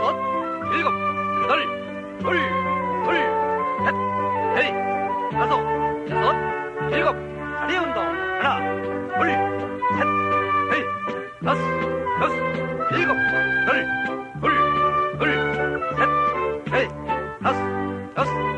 여섯, 일곱, 여덟, 둘, 셋, 넷, 다섯, 여섯, 일곱, 다리 운동. 하나, 둘, 셋, 넷, 다섯, 일곱, 여덟, 둘, 셋, 넷, 다섯,